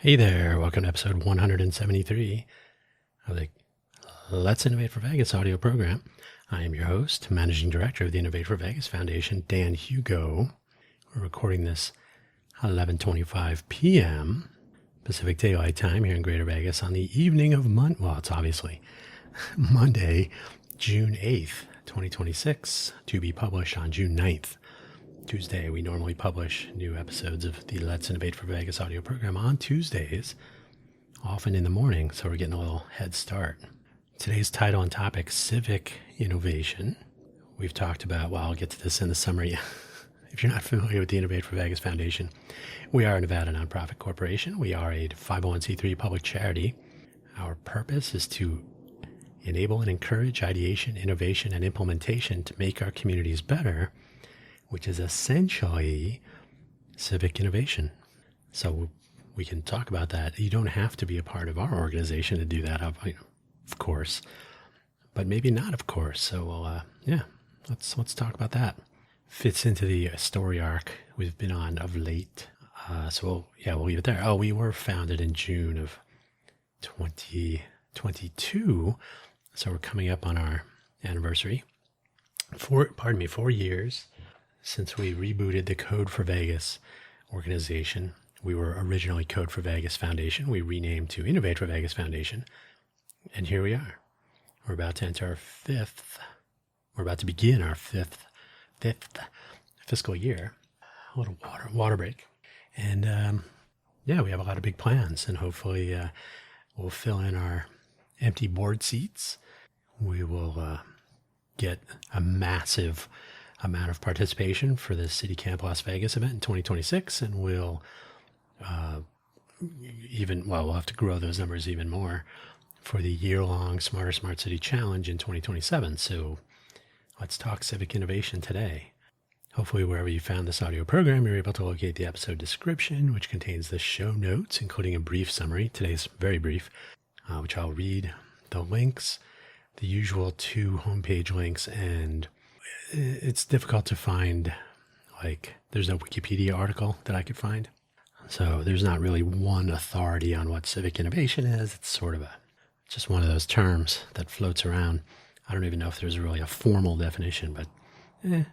Hey there, welcome to episode 173 of the Let's Innovate for Vegas audio program. I am your host, Managing Director of the Innovate for Vegas Foundation, Dan Hugo. We're recording this 11:25 p.m. Pacific Daylight Time here in Greater Vegas on the evening of it's obviously Monday, June 8th, 2026, to be published on June 9th. Tuesday, we normally publish new episodes of the Let's Innovate for Vegas audio program on Tuesdays, often in the morning, so we're getting a little head start. Today's title and topic, Civic Innovation. We've talked about, I'll get to this in the summary. If you're not familiar with the Innovate for Vegas Foundation, we are a Nevada nonprofit corporation. We are a 501c3 public charity. Our purpose is to enable and encourage ideation, innovation, and implementation to make our communities better, which is essentially civic innovation. So we can talk about that. You don't have to be a part of our organization to do that, of course, but maybe not, of course. So let's talk about that. Fits into the story arc we've been on of late. We'll leave it there. We were founded in June of 2022, so we're coming up on our anniversary. 4 years since we rebooted the Code for Vegas organization. We were originally Code for Vegas Foundation. We renamed to Innovate for Vegas Foundation. And here we are. We're about to begin our fifth fiscal year. A little water break. And we have a lot of big plans, and hopefully we'll fill in our empty board seats. We will get a massive amount of participation for the City Camp Las Vegas event in 2026, and we'll have to grow those numbers even more for the year-long Smarter Smart City Challenge in 2027. So let's talk civic innovation today. Hopefully wherever you found this audio program, you're able to locate the episode description, which contains the show notes, including a brief summary. Today's very brief, which I'll read, the links, the usual 2 homepage links, and it's difficult to find, there's no Wikipedia article that I could find. So there's not really one authority on what civic innovation is. It's sort of just one of those terms that floats around. I don't even know if there's really a formal definition, but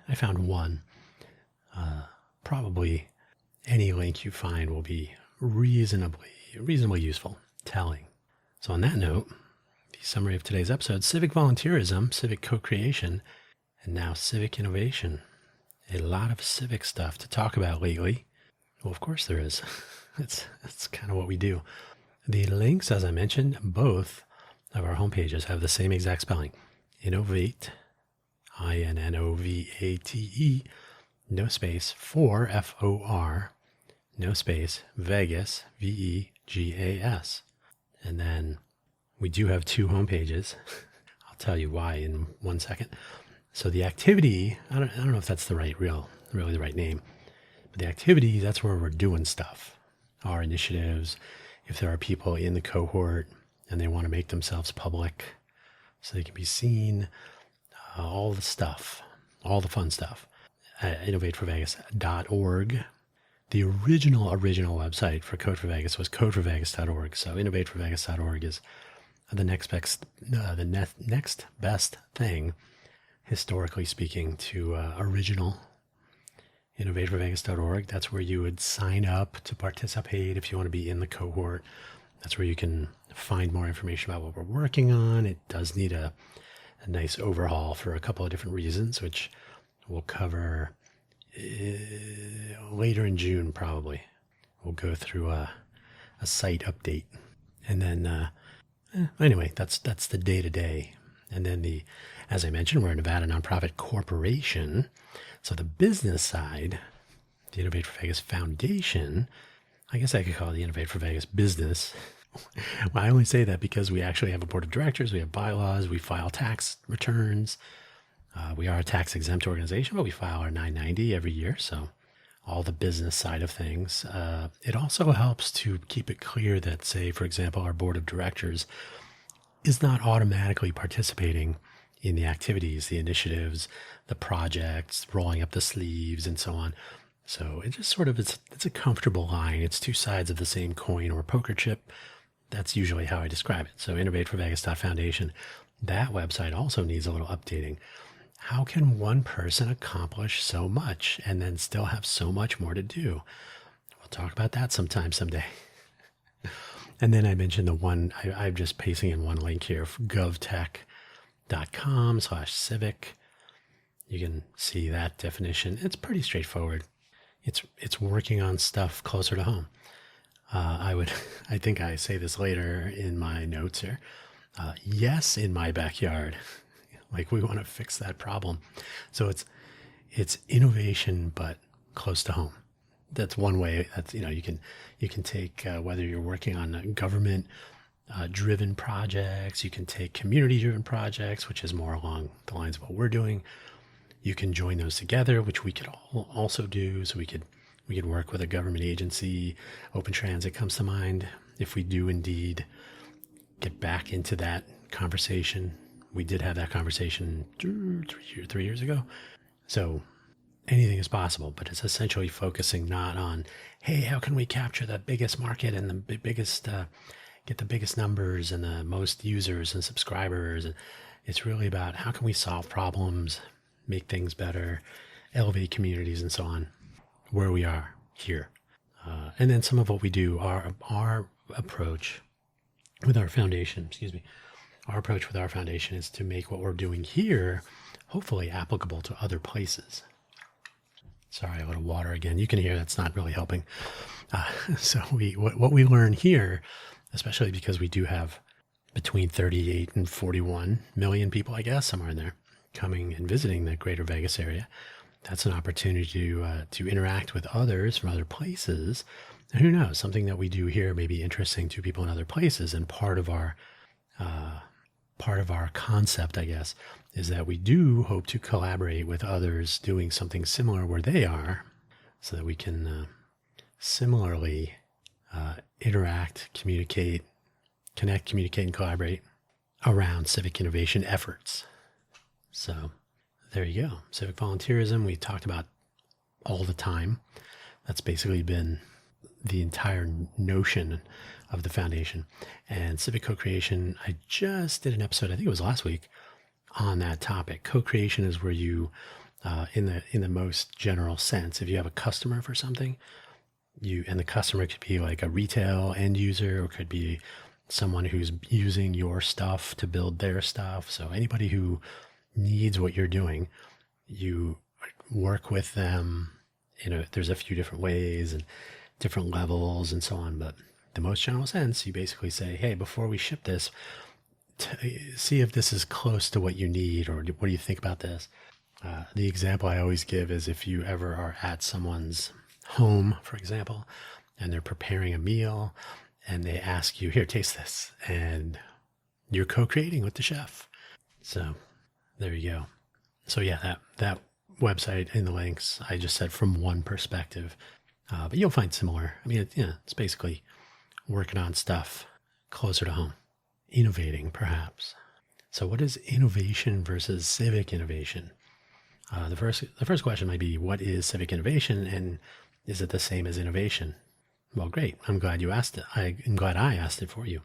I found one. Probably any link you find will be reasonably useful, telling. So on that note, the summary of today's episode, Civic Volunteerism, Civic Co-Creation, and now Civic Innovation. A lot of civic stuff to talk about lately. Well, of course there is. That's kind of what we do. The links, as I mentioned, both of our homepages have the same exact spelling. Innovate, INNOVATE, no space, for, FOR, no space, Vegas, VEGAS. And then we do have 2 homepages. I'll tell you why in 1 second. So the activity, I don't know if that's really the right name, but the activity, that's where we're doing stuff. Our initiatives, if there are people in the cohort and they want to make themselves public so they can be seen, all the stuff, all the fun stuff. InnovateForVegas.org. The original website for Code for Vegas was codeforvegas.org. So InnovateForVegas.org is the next best thing, historically speaking, to original InnovateForVegas.org. That's where you would sign up to participate if you want to be in the cohort. That's where you can find more information about what we're working on. It does need a nice overhaul for a couple of different reasons, which we'll cover later in June, probably. We'll go through a site update. And then, anyway, that's the day-to-day. And then as I mentioned, we're a Nevada nonprofit corporation. So the business side, the Innovate for Vegas Foundation, I guess I could call it the Innovate for Vegas business. Well, I only say that because we actually have a board of directors, we have bylaws, we file tax returns. We are a tax exempt organization, but we file our 990 every year. So all the business side of things. It also helps to keep it clear that, say, for example, our board of directors is not automatically participating in the activities, the initiatives, the projects, rolling up the sleeves, and so on. So it just sort of, it's a comfortable line. It's two sides of the same coin or poker chip. That's usually how I describe it. So innovateforvegas.foundation, that website also needs a little updating. How can one person accomplish so much and then still have so much more to do? We'll talk about that someday. And then I mentioned the one, I'm just pasting in one link here, govtech.com/civic. You can see that definition. It's pretty straightforward. It's working on stuff closer to home. I think I say this later in my notes here. Yes, in my backyard. Like, we want to fix that problem. So it's innovation, but close to home. That's one way. That's, you can take, whether you're working on government driven projects, you can take community driven projects, which is more along the lines of what we're doing. You can join those together, which we could also do. So we could work with a government agency. Open Transit comes to mind. If we do indeed get back into that conversation, we did have that conversation 3 years ago. So anything is possible, but it's essentially focusing not on, hey, how can we capture the biggest market and the biggest, get the biggest numbers and the most users and subscribers. And it's really about how can we solve problems, make things better, elevate communities, and so on, where we are here. And then some of what we do, our approach with our foundation, our approach with our foundation is to make what we're doing here hopefully applicable to other places. Sorry, a little water again. You can hear that's not really helping. So what we learn here, especially because we do have between 38 and 41 million people, I guess, somewhere in there, coming and visiting the greater Vegas area. That's an opportunity to interact with others from other places. And who knows, something that we do here may be interesting to people in other places. And part of our concept, I guess, is that we do hope to collaborate with others doing something similar where they are, so that we can similarly interact, communicate, connect, communicate, and collaborate around civic innovation efforts. So there you go. Civic volunteerism, we talked about all the time. That's basically been the entire notion of the foundation. And Civic Co-Creation, I just did an episode, I think it was last week, on that topic. Co-creation is where you, in the most general sense, if you have a customer for something, and the customer could be like a retail end user, or could be someone who's using your stuff to build their stuff. So anybody who needs what you're doing, you work with them. There's a few different ways and different levels and so on, but the most general sense, you basically say, hey, before we ship this, see if this is close to what you need, or what do you think about this? The example I always give is if you ever are at someone's home, for example, and they're preparing a meal and they ask you, here, taste this, and you're co-creating with the chef. So there you go. So yeah, that website in the links, I just said from one perspective, but you'll find similar. I mean, it's basically working on stuff closer to home, innovating perhaps. So what is innovation versus civic innovation? The first question might be, what is civic innovation, and is it the same as innovation? Well, great. I'm glad you asked it. I'm glad I asked it for you.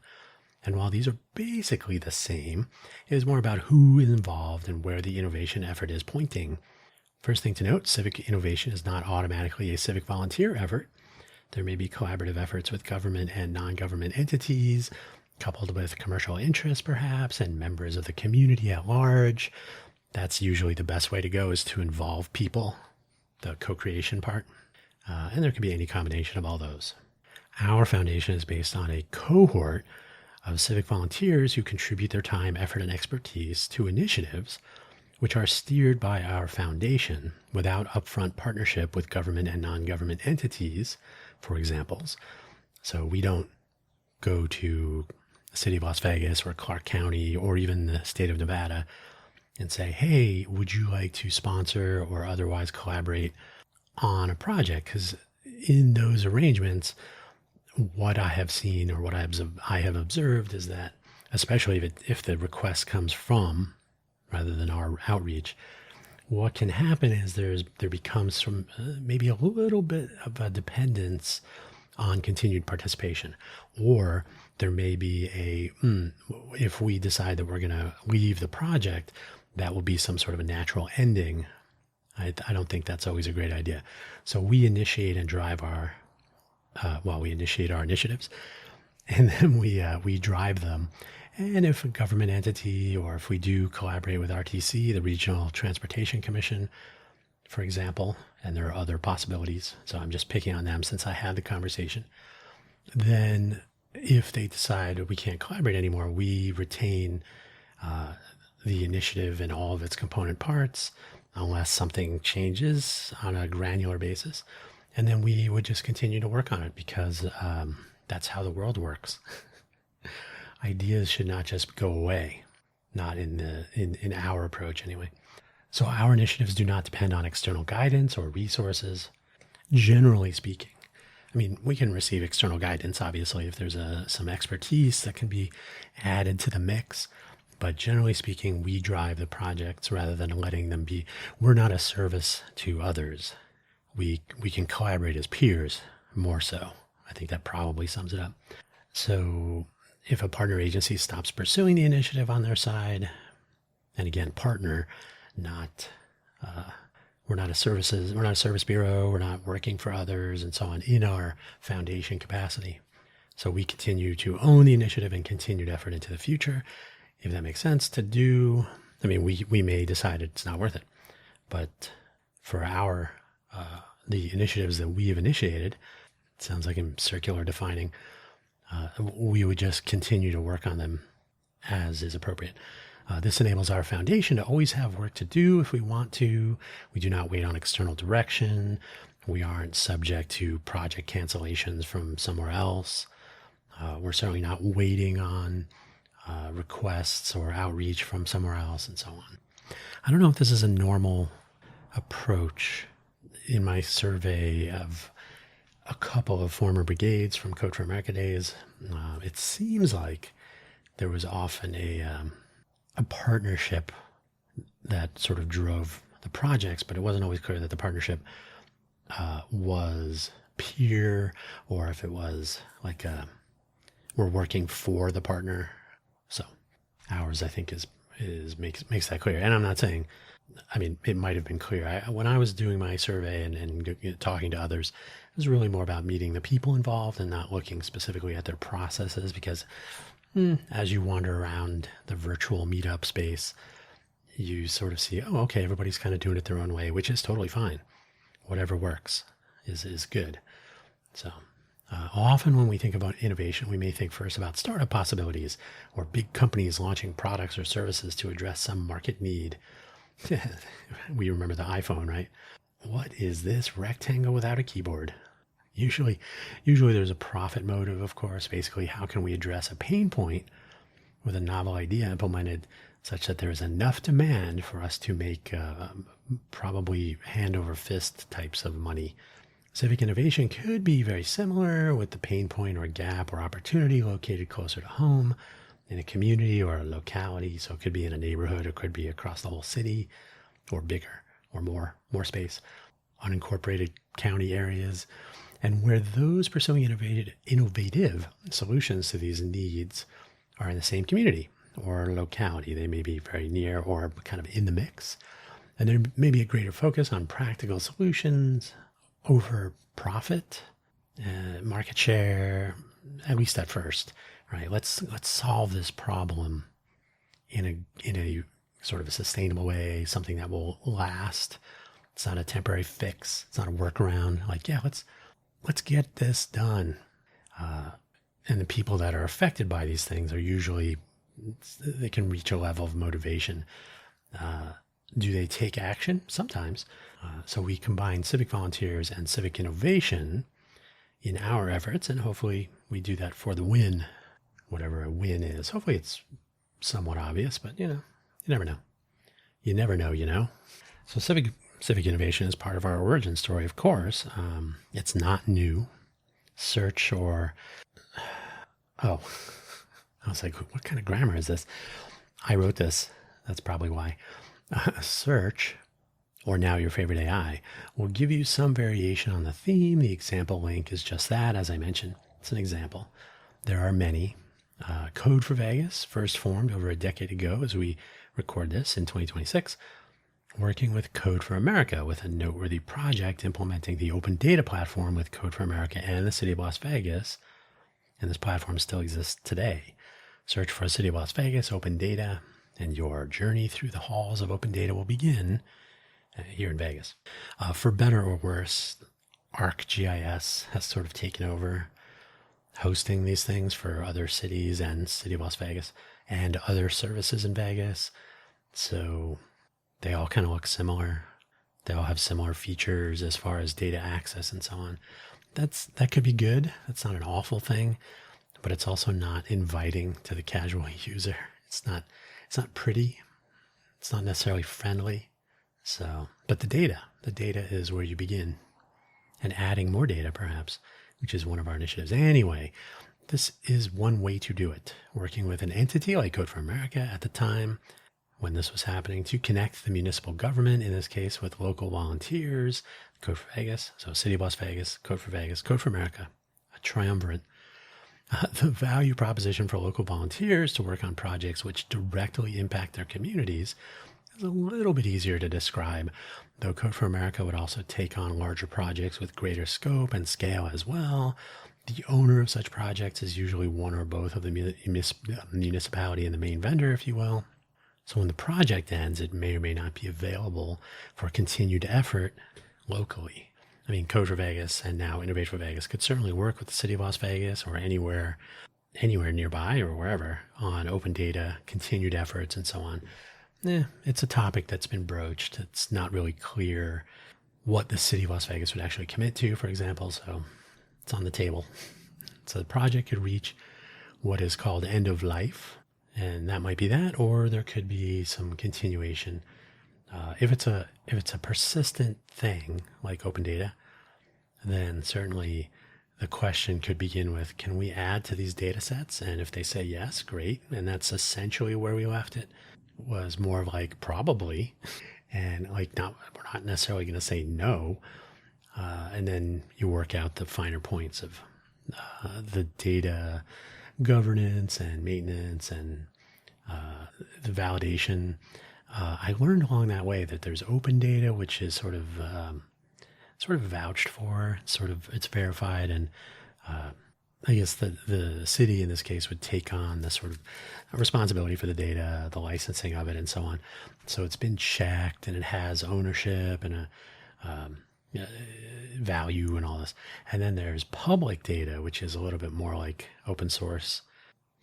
And while these are basically the same, it is more about who is involved and where the innovation effort is pointing. First thing to note, civic innovation is not automatically a civic volunteer effort. There may be collaborative efforts with government and non-government entities, coupled with commercial interests perhaps, and members of the community at large. That's usually the best way to go, is to involve people, the co-creation part. And there can be any combination of all those. Our foundation is based on a cohort of civic volunteers who contribute their time, effort, and expertise to initiatives which are steered by our foundation without upfront partnership with government and non-government entities, for examples. So we don't go to the city of Las Vegas or Clark County or even the state of Nevada and say, hey, would you like to sponsor or otherwise collaborate on a project? Because in those arrangements, what I have seen or what I have observed is that, especially if the request comes from, rather than our outreach, what can happen is there becomes some maybe a little bit of a dependence on continued participation, or there may be if we decide that we're going to leave the project, that will be some sort of a natural ending. I don't think that's always a great idea. So we initiate and drive we initiate our initiatives, and then we drive them. And if a government entity, or if we do collaborate with RTC, the Regional Transportation Commission, for example, and there are other possibilities, so I'm just picking on them since I had the conversation, then if they decide we can't collaborate anymore, we retain the initiative and all of its component parts, unless something changes on a granular basis. And then we would just continue to work on it, because that's how the world works. Ideas should not just go away, not in our approach anyway. So our initiatives do not depend on external guidance or resources, generally speaking. I mean, we can receive external guidance, obviously, if there's some expertise that can be added to the mix. But generally speaking, we drive the projects rather than letting them be. We're not a service to others. We can collaborate as peers, more so. I think that probably sums it up. So if a partner agency stops pursuing the initiative on their side, and again, partner, we're not a service bureau, we're not working for others and so on in our foundation capacity. So we continue to own the initiative and continued effort into the future. If that makes sense to do, I mean, we may decide it's not worth it, but for the initiatives that we have initiated, it sounds like I'm circular defining, we would just continue to work on them as is appropriate. This enables our foundation to always have work to do if we want to. We do not wait on external direction. We aren't subject to project cancellations from somewhere else. We're certainly not waiting on requests or outreach from somewhere else and so on. I don't know if this is a normal approach. In my survey of a couple of former brigades from Code for America days, it seems like there was often a partnership that sort of drove the projects, but it wasn't always clear that the partnership was peer, or if it was like we're working for the partner. So ours, I think, makes that clear. And I'm not saying, I mean, it might have been clear. When I was doing my survey and talking to others, it was really more about meeting the people involved and not looking specifically at their processes, because as you wander around the virtual meetup space, you sort of see, oh, okay, everybody's kind of doing it their own way, which is totally fine. Whatever works is good. So often when we think about innovation, we may think first about startup possibilities or big companies launching products or services to address some market need. We remember the iPhone, right? What is this rectangle without a keyboard? Usually there's a profit motive, of course. Basically, how can we address a pain point with a novel idea implemented such that there is enough demand for us to make probably hand over fist types of money? Civic innovation could be very similar, with the pain point or gap or opportunity located closer to home in a community or a locality. So it could be in a neighborhood, or it could be across the whole city, or bigger, or more space, unincorporated county areas. And where those pursuing innovative solutions to these needs are in the same community or locality, they may be very near or kind of in the mix. And there may be a greater focus on practical solutions over profit, market share, at least at first, right? Let's solve this problem in a sort of a sustainable way, something that will last. It's not a temporary fix. It's not a workaround. Like, yeah, let's get this done. And the people that are affected by these things are usually, they can reach a level of motivation. Do they take action? Sometimes. So we combine civic volunteers and civic innovation in our efforts, and hopefully we do that for the win, whatever a win is. Hopefully it's somewhat obvious, but you never know. You never know. So Civic innovation is part of our origin story, of course. It's not new. Search or... Oh, I was like, what kind of grammar is this? I wrote this. That's probably why. Search or now your favorite AI, will give you some variation on the theme. The example link is just that, as I mentioned. It's an example. There are many. Code for Vegas first formed over a decade ago as we record this in 2026, working with Code for America with a noteworthy project implementing the open data platform with Code for America and the City of Las Vegas. And this platform still exists today. Search for City of Las Vegas open data, and your journey through the halls of open data will begin here in Vegas. For better or worse, ArcGIS has sort of taken over hosting these things for other cities and City of Las Vegas and other services in Vegas. So they all kind of look similar. They all have similar features as far as data access and so on. That could be good. That's not an awful thing, but it's also not inviting to the casual user. It's not pretty. It's not necessarily friendly. So, but the data is where you begin, and adding more data perhaps, which is one of our initiatives. Anyway, this is one way to do it, working with an entity like Code for America at the time when this was happening to connect the municipal government, in this case with local volunteers, Code for Vegas, so City of Las Vegas, Code for America, a triumvirate. The value proposition for local volunteers to work on projects which directly impact their communities is a little bit easier to describe, though Code for America would also take on larger projects with greater scope and scale as well. The owner of such projects is usually one or both of the municipality and the main vendor, if you will. So when the project ends, it may or may not be available for continued effort locally. I mean, Code for Vegas and now Innovate for Vegas could certainly work with the City of Las Vegas or anywhere nearby or wherever on open data, continued efforts, and so on. It's a topic that's been broached. It's not really clear what the City of Las Vegas would actually commit to, for example, so it's on the table. So the project could reach what is called end of life, and that might be that, or there could be some continuation. If it's a persistent thing like open data, then certainly the question could begin with, can we add to these data sets? And if they say yes, great. And that's essentially where we left it, was more of like probably, and like we're not necessarily going to say no. And then you work out the finer points of the data governance and maintenance and the validation. I learned along that way that there's open data, which is sort of vouched for, it's verified, and I guess the city in this case would take on the sort of responsibility for the data, the licensing of it, and so on. So it's been checked, and it has ownership and a value and all this. And then there's public data, which is a little bit more like open source,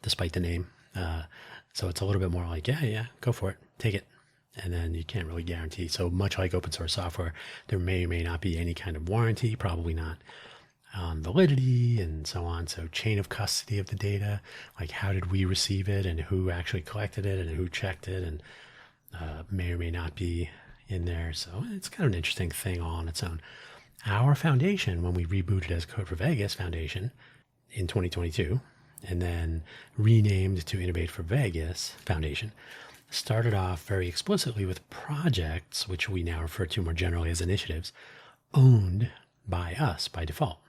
despite the name. So it's a little bit more like, yeah, go for it, take it. And then you can't really guarantee. So much like open source software, there may or may not be any kind of warranty, probably not validity and so on. So chain of custody of the data, like how did we receive it and who actually collected it and who checked it, and may or may not be in there. So it's kind of an interesting thing all on its own. Our foundation, when we rebooted as Code for Vegas Foundation in 2022, and then renamed to Innovate for Vegas Foundation, started off very explicitly with projects, which we now refer to more generally as initiatives, owned by us by default.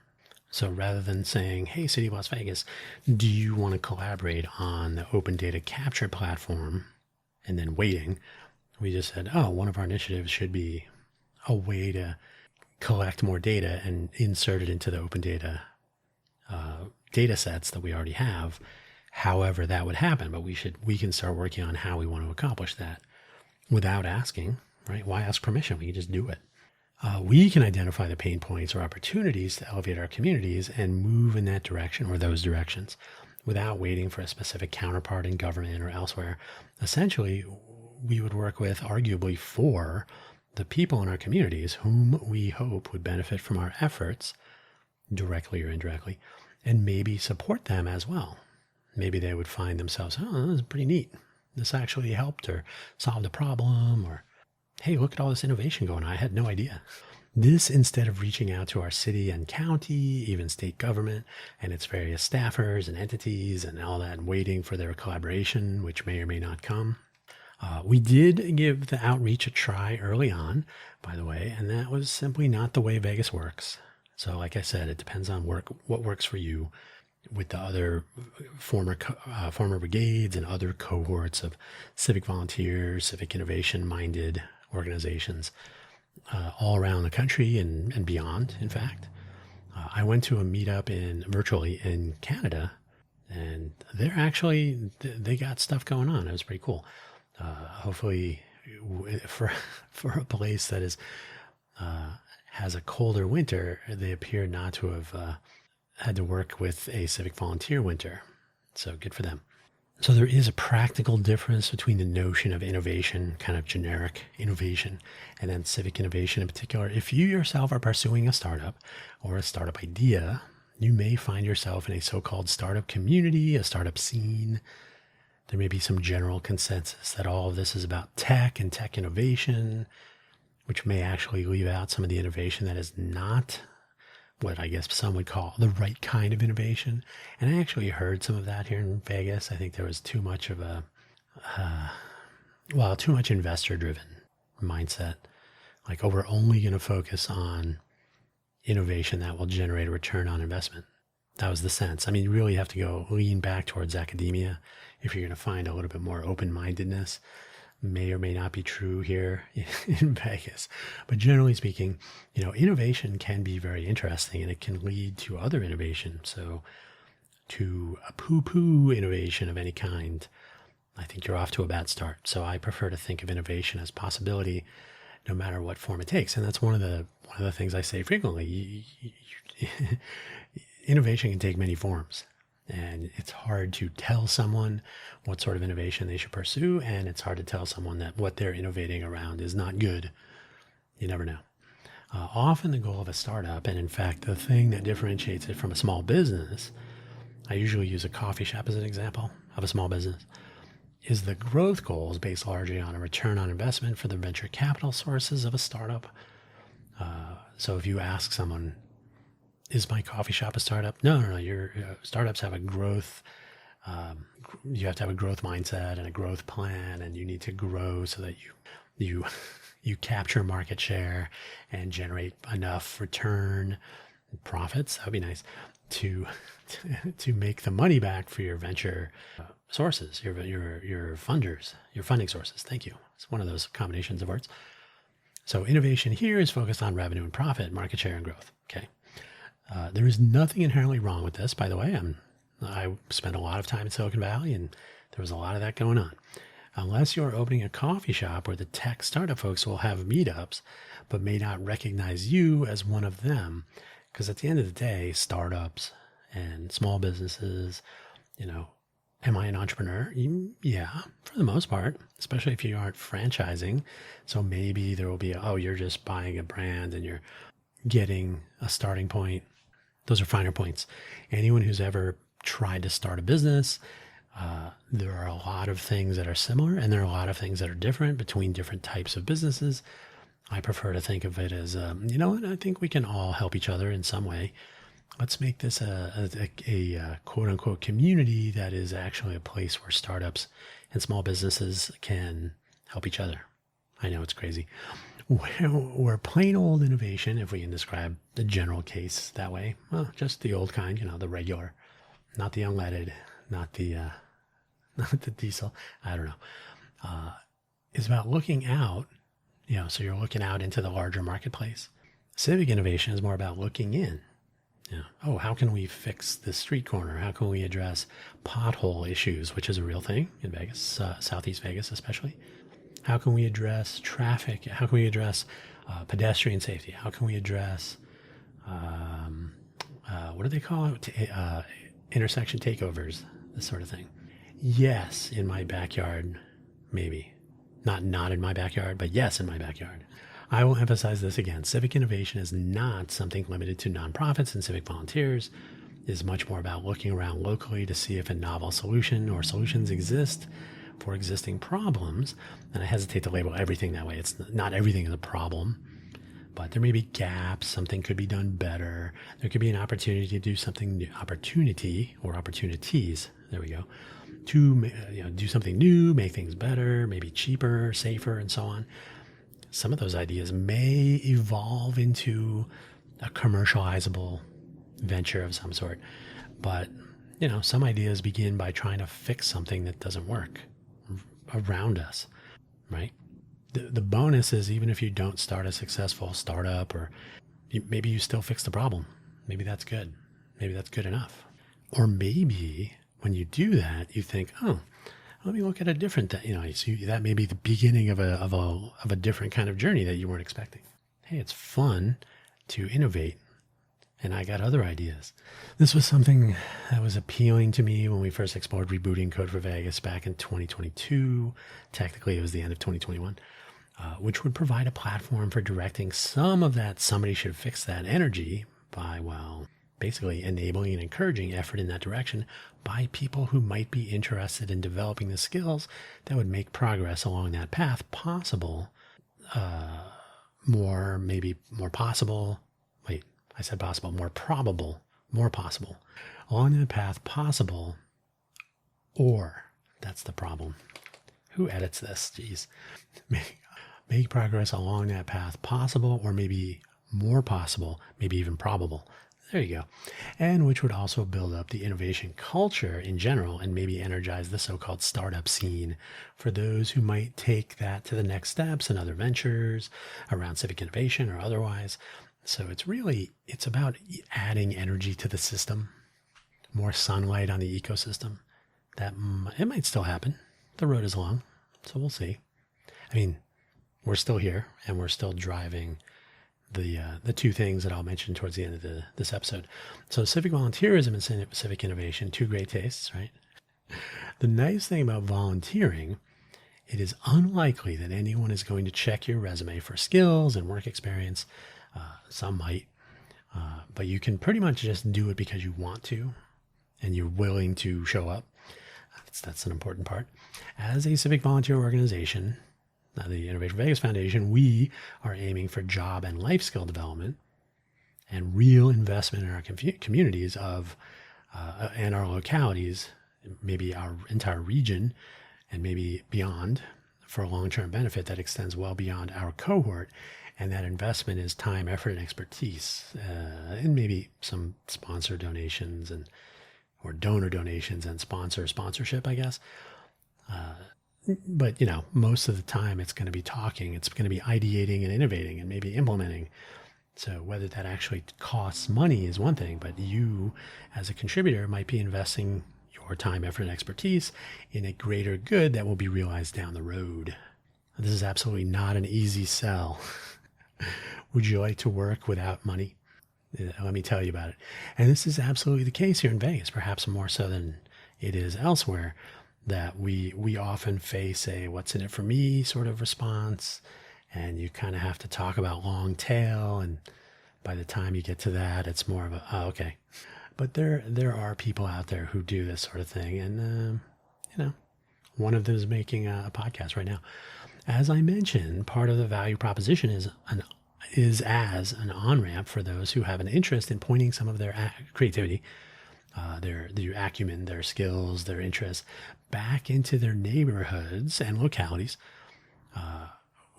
So rather than saying, hey, City of Las Vegas, do you want to collaborate on the open data capture platform, and then waiting, we just said, one of our initiatives should be a way to collect more data and insert it into the open data data sets that we already have. However that would happen, but we can start working on how we want to accomplish that without asking, right? Why ask permission? We can just do it. We can identify the pain points or opportunities to elevate our communities and move in that direction or those directions without waiting for a specific counterpart in government or elsewhere. Essentially, we would work with, arguably for, the people in our communities whom we hope would benefit from our efforts, directly or indirectly, and maybe support them as well. Maybe they would find themselves, this is pretty neat. This actually helped or solved a problem, or, hey, look at all this innovation going on. I had no idea. This, instead of reaching out to our city and county, even state government, and its various staffers and entities and all that, and waiting for their collaboration, which may or may not come, We did give the outreach a try early on, by the way, and that was simply not the way Vegas works. So like I said, it depends on what works for you with the other former brigades and other cohorts of civic volunteers, civic innovation minded organizations all around the country and beyond, in fact. I went to a meetup virtually in Canada, and they got stuff going on. It was pretty cool. Hopefully for a place that has a colder winter, they appear not to have had to work with a civic volunteer winter. So good for them. So there is a practical difference between the notion of innovation, kind of generic innovation, and then civic innovation in particular. If you yourself are pursuing a startup or a startup idea, you may find yourself in a so-called startup community, a startup scene. There may be some general consensus that all of this is about tech and tech innovation, which may actually leave out some of the innovation that is not what I guess some would call the right kind of innovation. And I actually heard some of that here in Vegas. I think there was too much investor-driven mindset. Like, oh, we're only going to focus on innovation that will generate a return on investment. That was the sense. I mean, you really have to lean back towards academia if you're going to find a little bit more open-mindedness. May or may not be true here in Vegas. But generally speaking, innovation can be very interesting and it can lead to other innovation. So to a poo-poo innovation of any kind, I think you're off to a bad start. So I prefer to think of innovation as possibility no matter what form it takes. And that's one of the things I say frequently. Innovation can take many forms. And it's hard to tell someone what sort of innovation they should pursue. And it's hard to tell someone that what they're innovating around is not good. You never know. Often the goal of a startup, and in fact, the thing that differentiates it from a small business, I usually use a coffee shop as an example of a small business, is the growth goals based largely on a return on investment for the venture capital sources of a startup. So if you ask someone, is my coffee shop a startup? No. Your startups have a growth. You have to have a growth mindset and a growth plan, and you need to grow so that you capture market share and generate enough return profits. That would be nice to make the money back for your venture sources, your funders, your funding sources. Thank you. It's one of those combinations of words. So innovation here is focused on revenue and profit, market share and growth. Okay. There is nothing inherently wrong with this, by the way. I spent a lot of time in Silicon Valley, and there was a lot of that going on. Unless you're opening a coffee shop where the tech startup folks will have meetups, but may not recognize you as one of them. Because at the end of the day, startups and small businesses, am I an entrepreneur? Yeah, for the most part, especially if you aren't franchising. So maybe there will be, you're just buying a brand and you're getting a starting point. Those are finer points. Anyone who's ever tried to start a business, there are a lot of things that are similar and there are a lot of things that are different between different types of businesses. I prefer to think of it as, I think we can all help each other in some way. Let's make this a quote unquote community that is actually a place where startups and small businesses can help each other. I know it's crazy. Where plain old innovation, if we can describe the general case that way, well, just the old kind, the regular, not the unleaded, not the diesel, I don't know, is about looking out, so you're looking out into the larger marketplace. Civic innovation is more about looking in. How can we fix the street corner? How can we address pothole issues, which is a real thing in Vegas, Southeast Vegas especially? How can we address traffic? How can we address pedestrian safety? How can we address, what do they call it? Intersection takeovers, this sort of thing. Yes, in my backyard, maybe. Not in my backyard, but yes, in my backyard. I will emphasize this again. Civic innovation is not something limited to nonprofits and civic volunteers. It is much more about looking around locally to see if a novel solution or solutions exist for existing problems. And I hesitate to label everything that way. It's not everything is a problem, but there may be gaps. Something could be done better. There could be an opportunity to do something new, opportunities. there we go, to do something new, make things better, maybe cheaper, safer, and so on. Some of those ideas may evolve into a commercializable venture of some sort. But, some ideas begin by trying to fix something that doesn't work around us, right? The bonus is, even if you don't start a successful startup, or maybe you still fix the problem. Maybe that's good. Maybe that's good enough. Or maybe when you do that, you think, oh, let me look at a different, so that may be the beginning of a different kind of journey that you weren't expecting. Hey, it's fun to innovate. And I got other ideas. This was something that was appealing to me when we first explored rebooting Code for Vegas back in 2022. Technically, it was the end of 2021, which would provide a platform for directing some of that somebody should fix that energy by, basically enabling and encouraging effort in that direction by people who might be interested in developing the skills that would make progress along that path possible, more possible along that path possible, or that's the problem. Who edits this? Jeez. Make progress along that path possible, or maybe more possible, maybe even probable. There you go. And which would also build up the innovation culture in general and maybe energize the so-called startup scene for those who might take that to the next steps in other ventures around civic innovation or otherwise. So it's about adding energy to the system, more sunlight on the ecosystem. That it might still happen. The road is long, so we'll see. I mean, we're still here and we're still driving the two things that I'll mention towards the end of this episode. So civic volunteerism and civic innovation, two great tastes, right? The nice thing about volunteering, it is unlikely that anyone is going to check your resume for skills and work experience. Some might, but you can pretty much just do it because you want to and you're willing to show up. That's an important part. As a civic volunteer organization, the Innovate for Vegas Foundation, we are aiming for job and life skill development and real investment in our communities and our localities, maybe our entire region and maybe beyond, for a long-term benefit that extends well beyond our cohort. And that investment is time, effort, and expertise, and maybe some sponsor donations or donor donations and sponsorship, I guess. But, most of the time it's going to be talking, it's going to be ideating and innovating and maybe implementing. So whether that actually costs money is one thing, but you as a contributor might be investing your time, effort, and expertise in a greater good that will be realized down the road. This is absolutely not an easy sell. Would you like to work without money? Let me tell you about it. And this is absolutely the case here in Vegas, perhaps more so than it is elsewhere, that we often face a what's in it for me sort of response. And you kind of have to talk about long tail. And by the time you get to that, it's more of a, oh, okay. But there are people out there who do this sort of thing. And, one of them is making a podcast right now. As I mentioned, part of the value proposition is as an on-ramp for those who have an interest in pointing some of their creativity, their acumen, their skills, their interests back into their neighborhoods and localities,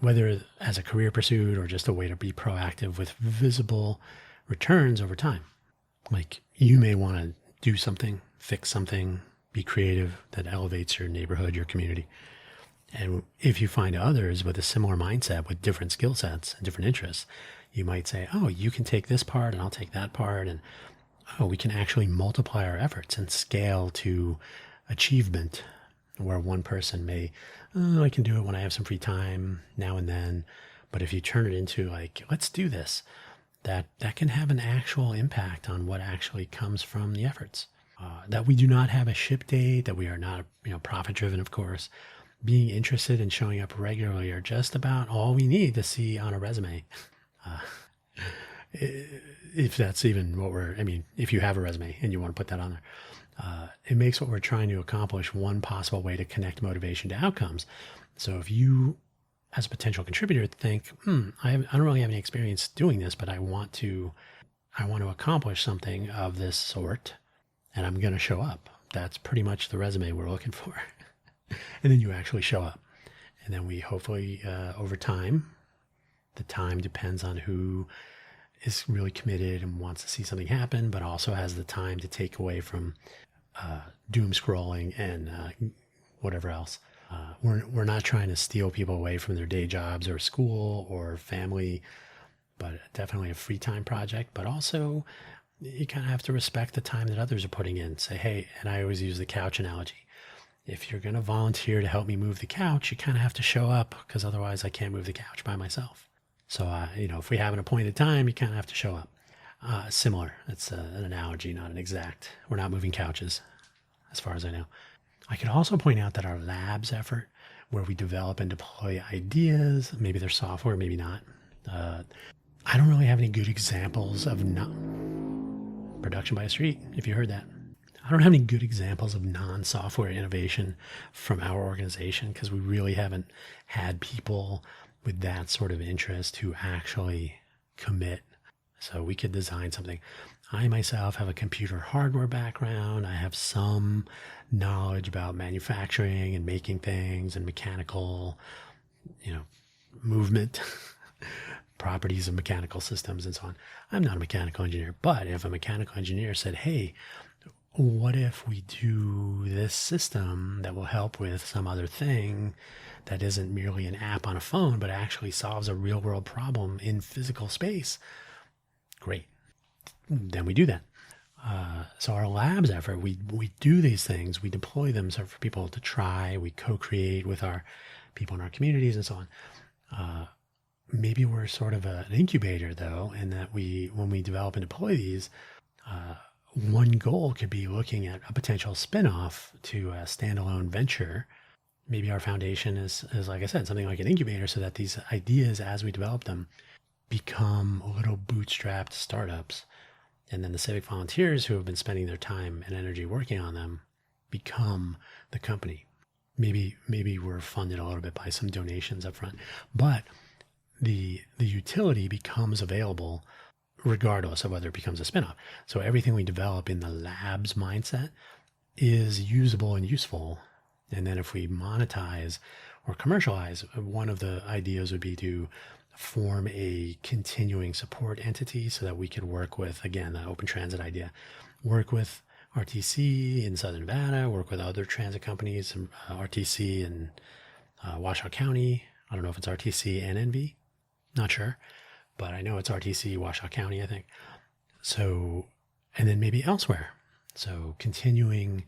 whether as a career pursuit or just a way to be proactive with visible returns over time. Like you may want to do something, fix something, be creative that elevates your neighborhood, your community. And if you find others with a similar mindset, with different skill sets and different interests, you might say, oh, you can take this part and I'll take that part. And we can actually multiply our efforts and scale to achievement, where one person may, I can do it when I have some free time now and then. But if you turn it into like, let's do this, that can have an actual impact on what actually comes from the efforts. That we do not have a ship date, that we are not, profit driven, of course. Being interested and showing up regularly are just about all we need to see on a resume. If that's even if you have a resume and you want to put that on there, it makes what we're trying to accomplish one possible way to connect motivation to outcomes. So if you, as a potential contributor, think, I don't really have any experience doing this, but I want to accomplish something of this sort, and I'm going to show up that's pretty much the resume we're looking for. And then you actually show up. And then we hopefully, over time, the time depends on who is really committed and wants to see something happen, but also has the time to take away from doom scrolling and whatever else. We're not trying to steal people away from their day jobs or school or family, but definitely a free time project. But also, you kind of have to respect the time that others are putting in. Say, hey, and I always use the couch analogy. If you're going to volunteer to help me move the couch, you kind of have to show up, because otherwise I can't move the couch by myself. So, if we have an appointed time, you kind of have to show up. Similar. It's an analogy, not an exact. We're not moving couches, as far as I know. I could also point out that our labs effort, where we develop and deploy ideas, maybe they're software, maybe not. I don't really have any good examples of production by a street, if you heard that. I don't have any good examples of non-software innovation from our organization, because we really haven't had people with that sort of interest who actually commit. So we could design something. I myself have a computer hardware background. I have some knowledge about manufacturing and making things and mechanical, movement, properties of mechanical systems and so on. I'm not a mechanical engineer, but if a mechanical engineer said, hey, what if we do this system that will help with some other thing that isn't merely an app on a phone, but actually solves a real world problem in physical space? Great. Then we do that. So our labs effort, we do these things, we deploy them for people to try, we co-create with our people in our communities and so on. Maybe we're sort of an incubator, though, in that when we develop and deploy these, one goal could be looking at a potential spin-off to a standalone venture. Maybe our foundation is, like I said, something like an incubator, so that these ideas, as we develop them, become little bootstrapped startups. And then the civic volunteers who have been spending their time and energy working on them become the company. Maybe we're funded a little bit by some donations up front, but the utility becomes available regardless of whether it becomes a spinoff. So everything we develop in the labs mindset is usable and useful. And then if we monetize or commercialize, one of the ideas would be to form a continuing support entity so that we could work with, again, the open transit idea, work with RTC in Southern Nevada, work with other transit companies, RTC in Washoe County. I don't know if it's RTC and NV, not sure, but I know it's RTC, Washoe County, I think. So, and then maybe elsewhere. So continuing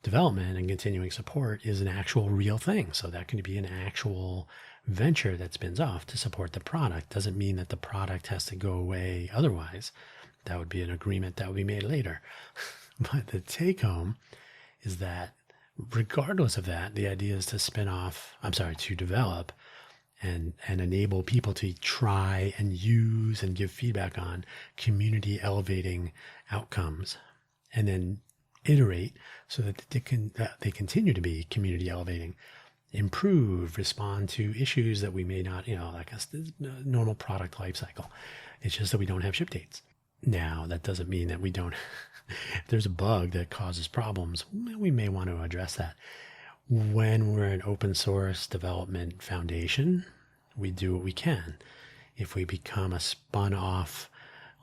development and continuing support is an actual real thing. So that can be an actual venture that spins off to support the product. Doesn't mean that the product has to go away otherwise. That would be an agreement that would be made later. But the take home is that regardless of that, the idea is to develop and enable people to try and use and give feedback on community elevating outcomes, and then iterate so that they continue to be community elevating, improve, respond to issues that we may not, like a normal product life cycle. It's just that we don't have ship dates. Now, that doesn't mean that we don't, if there's a bug that causes problems, we may want to address that. When we're an open source development foundation, we do what we can. If we become a spun off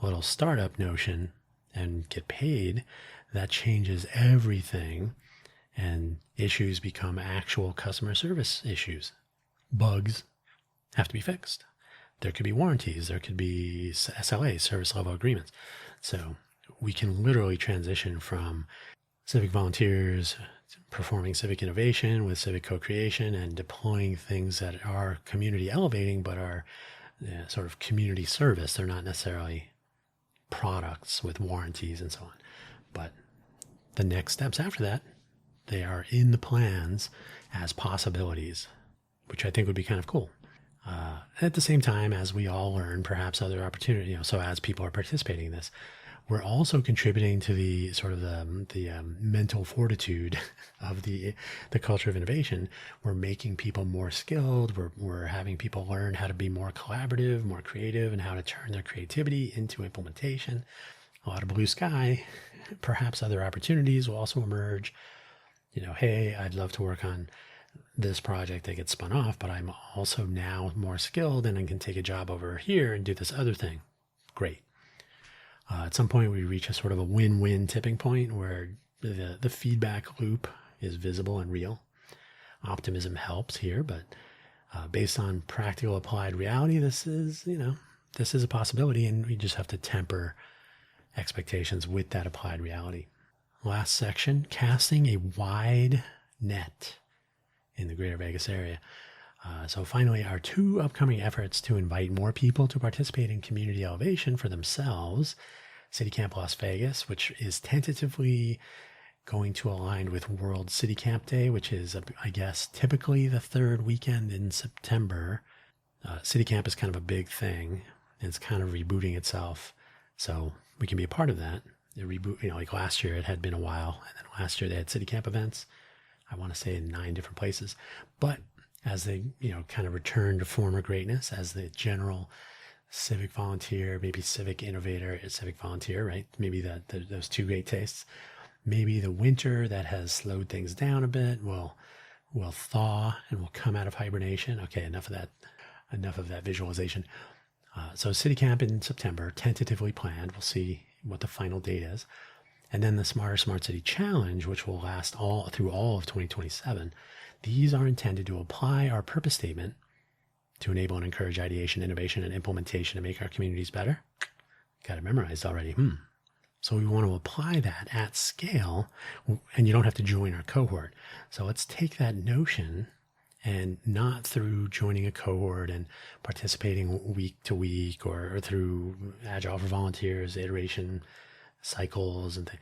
little startup notion and get paid, that changes everything, and issues become actual customer service issues. Bugs have to be fixed. There could be warranties. There could be SLAs, service level agreements. So we can literally transition from civic volunteers performing civic innovation with Civic Co-Creation and deploying things that are community elevating, but are sort of community service. They're not necessarily products with warranties and so on. But the next steps after that, they are in the plans as possibilities, which I think would be kind of cool. At the same time, as we all learn perhaps other opportunities, so as people are participating in this, we're also contributing to the sort of the mental fortitude of the culture of innovation. We're making people more skilled. We're having people learn how to be more collaborative, more creative, and how to turn their creativity into implementation. a lot of blue sky. Perhaps other opportunities will also emerge. Hey, I'd love to work on this project that gets spun off, but I'm also now more skilled and I can take a job over here and do this other thing. Great. At some point, we reach a sort of a win-win tipping point where the feedback loop is visible and real. Optimism helps here, but based on practical applied reality, this is a possibility, and we just have to temper expectations with that applied reality. Last section, casting a wide net in the greater Vegas area. So finally, our 2 upcoming efforts to invite more people to participate in community elevation for themselves. City Camp Las Vegas, which is tentatively going to align with World City Camp Day, which is, I guess, typically the 3rd weekend in September. City Camp is kind of a big thing, and it's kind of rebooting itself. So we can be a part of that. The reboot, like last year, it had been a while. And then last year they had City Camp events, I want to say in 9 different places. But as they, kind of return to former greatness as the general civic volunteer, maybe civic innovator, civic volunteer, right? Maybe those 2 great tastes. Maybe the winter that has slowed things down a bit will thaw and will come out of hibernation. Okay, enough of that visualization. So City Camp in September, tentatively planned. We'll see what the final date is. And then the Smarter Smart City Challenge, which will last through all of 2027. These are intended to apply our purpose statement to enable and encourage ideation, innovation, and implementation to make our communities better. Got it memorized already. So we want to apply that at scale, and you don't have to join our cohort. So let's take that notion, and not through joining a cohort and participating week to week or through Agile for Volunteers, iteration cycles and things.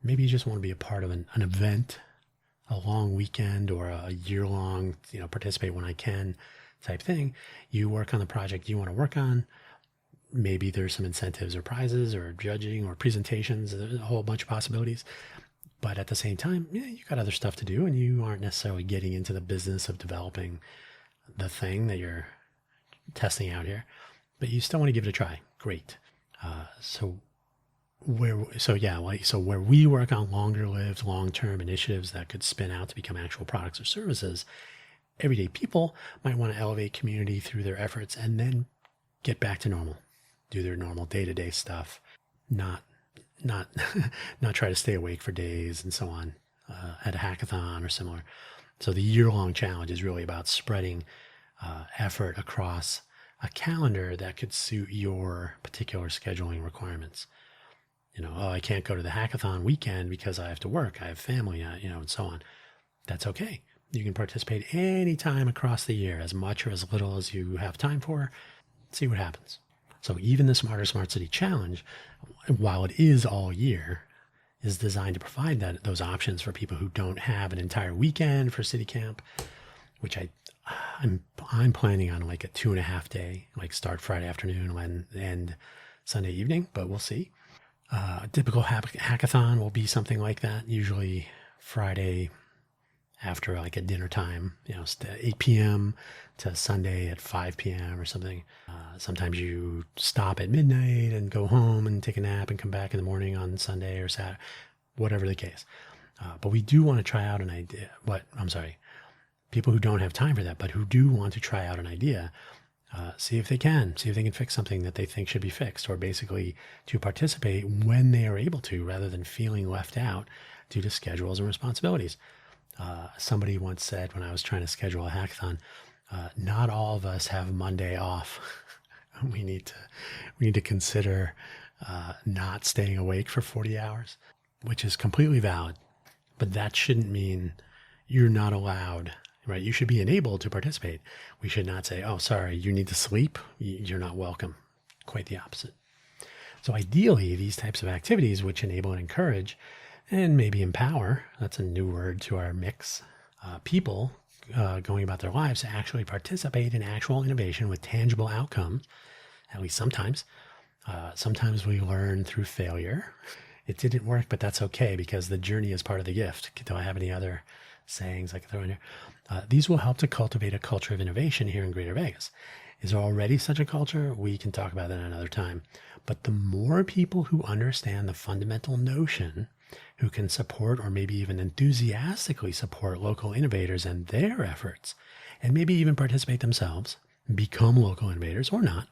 Maybe you just want to be a part of an event, a long weekend or a year-long, participate when I can type thing. You work on the project you want to work on. Maybe there's some incentives or prizes or judging or presentations, a whole bunch of possibilities. But at the same time, you got other stuff to do, and you aren't necessarily getting into the business of developing the thing that you're testing out here, but you still want to give it a try. Great. So where we work on longer-lived, long-term initiatives that could spin out to become actual products or services, everyday people might want to elevate community through their efforts and then get back to normal, do their normal day-to-day stuff, not try to stay awake for days and so on at a hackathon or similar. So the year-long challenge is really about spreading effort across a calendar that could suit your particular scheduling requirements. I can't go to the hackathon weekend because I have to work, I have family, and so on. That's okay. You can participate anytime across the year, as much or as little as you have time for. See what happens. So even the Smarter Smart City Challenge, while it is all year, is designed to provide those options for people who don't have an entire weekend for City Camp, which I'm planning on like a 2.5 day, like start Friday afternoon and end Sunday evening, but we'll see. A typical hackathon will be something like that, usually Friday after like a dinner time, 8 p.m. to Sunday at 5 p.m. or something. Sometimes you stop at midnight and go home and take a nap and come back in the morning on Sunday or Saturday, whatever the case. But we do want to try out an idea. People who don't have time for that, but who do want to try out an idea, see if they can fix something that they think should be fixed, or basically to participate when they are able to, rather than feeling left out due to schedules and responsibilities. Somebody once said when I was trying to schedule a hackathon, not all of us have Monday off. We need to consider not staying awake for 40 hours, which is completely valid. But that shouldn't mean you're not allowed, right? You should be enabled to participate. We should not say, oh, sorry, you need to sleep. You're not welcome. Quite the opposite. So ideally, these types of activities, which enable and encourage and maybe empower, that's a new word to our mix, people going about their lives to actually participate in actual innovation with tangible outcomes, at least sometimes. Sometimes we learn through failure. It didn't work, but that's okay because the journey is part of the gift. Do I have any other sayings I can throw in here. These will help to cultivate a culture of innovation here in Greater Vegas. Is there already such a culture? We can talk about that another time. But the more people who understand the fundamental notion, who can support or maybe even enthusiastically support local innovators and their efforts, and maybe even participate themselves, become local innovators or not,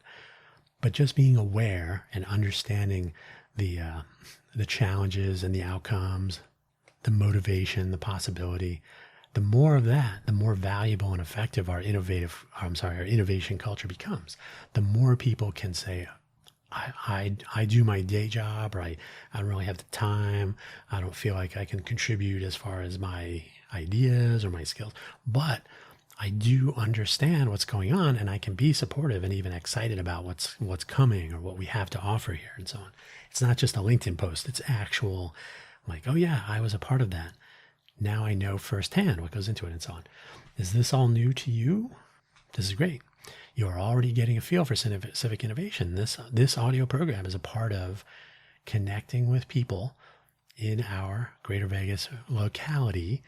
but just being aware and understanding the challenges and the outcomes, the motivation, the possibility, the more of that, the more valuable and effective our innovation culture becomes. The more people can say, I do my day job, or I don't really have the time. I don't feel like I can contribute as far as my ideas or my skills, but I do understand what's going on, and I can be supportive and even excited about what's coming or what we have to offer here and so on. It's not just a LinkedIn post. It's actual, like, oh yeah, I was a part of that. Now I know firsthand what goes into it and so on. Is this all new to you? This is great. You are already getting a feel for civic innovation. This audio program is a part of connecting with people in our Greater Vegas locality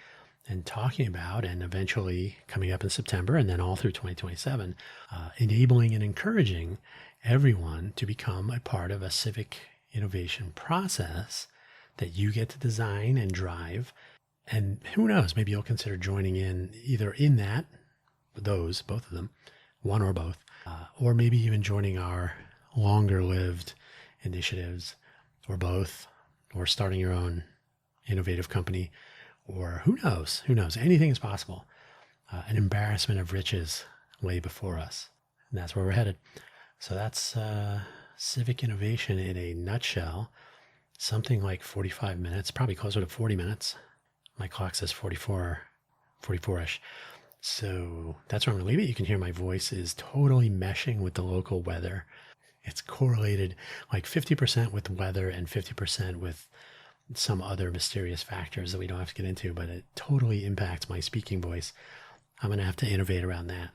and talking about, and eventually coming up in September and then all through 2027, enabling and encouraging everyone to become a part of a civic innovation process that you get to design and drive. And who knows, maybe you'll consider joining in either in that, both of them, one or both, or maybe even joining our longer lived initiatives, or both, or starting your own innovative company, or who knows, anything is possible. An embarrassment of riches lay before us, and that's where we're headed. So that's civic innovation in a nutshell, something like 45 minutes, probably closer to 40 minutes. My clock says 44-ish. So that's where I'm going to leave it. You can hear my voice is totally meshing with the local weather. It's correlated like 50% with weather and 50% with some other mysterious factors that we don't have to get into, but it totally impacts my speaking voice. I'm going to have to innovate around that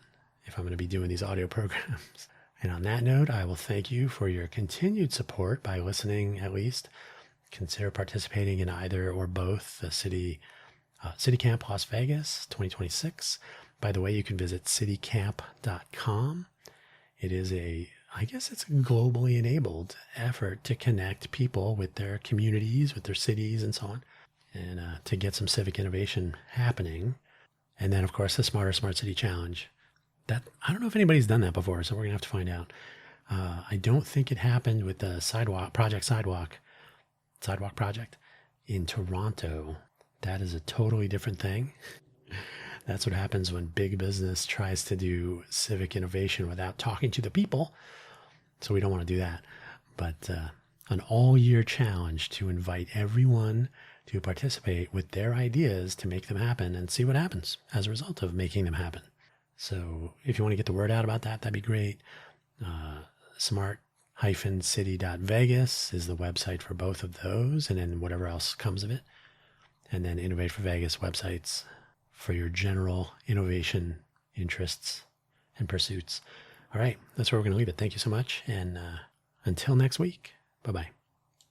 if I'm going to be doing these audio programs. And on that note, I will thank you for your continued support by listening at least. Consider participating in either or both the City Camp Las Vegas 2026. By the way, you can visit citycamp.com. It is it's a globally enabled effort to connect people with their communities, with their cities and so on, and to get some civic innovation happening. And then, of course, the Smarter Smart City Challenge. That I don't know if anybody's done that before, so we're going to have to find out. I don't think it happened with the Sidewalk Project in Toronto. That is a totally different thing. That's what happens when big business tries to do civic innovation without talking to the people. So we don't want to do that. But an all-year challenge to invite everyone to participate with their ideas to make them happen and see what happens as a result of making them happen. So if you want to get the word out about that, that'd be great. Smart-city.vegas is the website for both of those, and then whatever else comes of it. And then Innovate for Vegas websites for your general innovation interests and pursuits. All right, that's where we're going to leave it. Thank you so much. And until next week, bye-bye.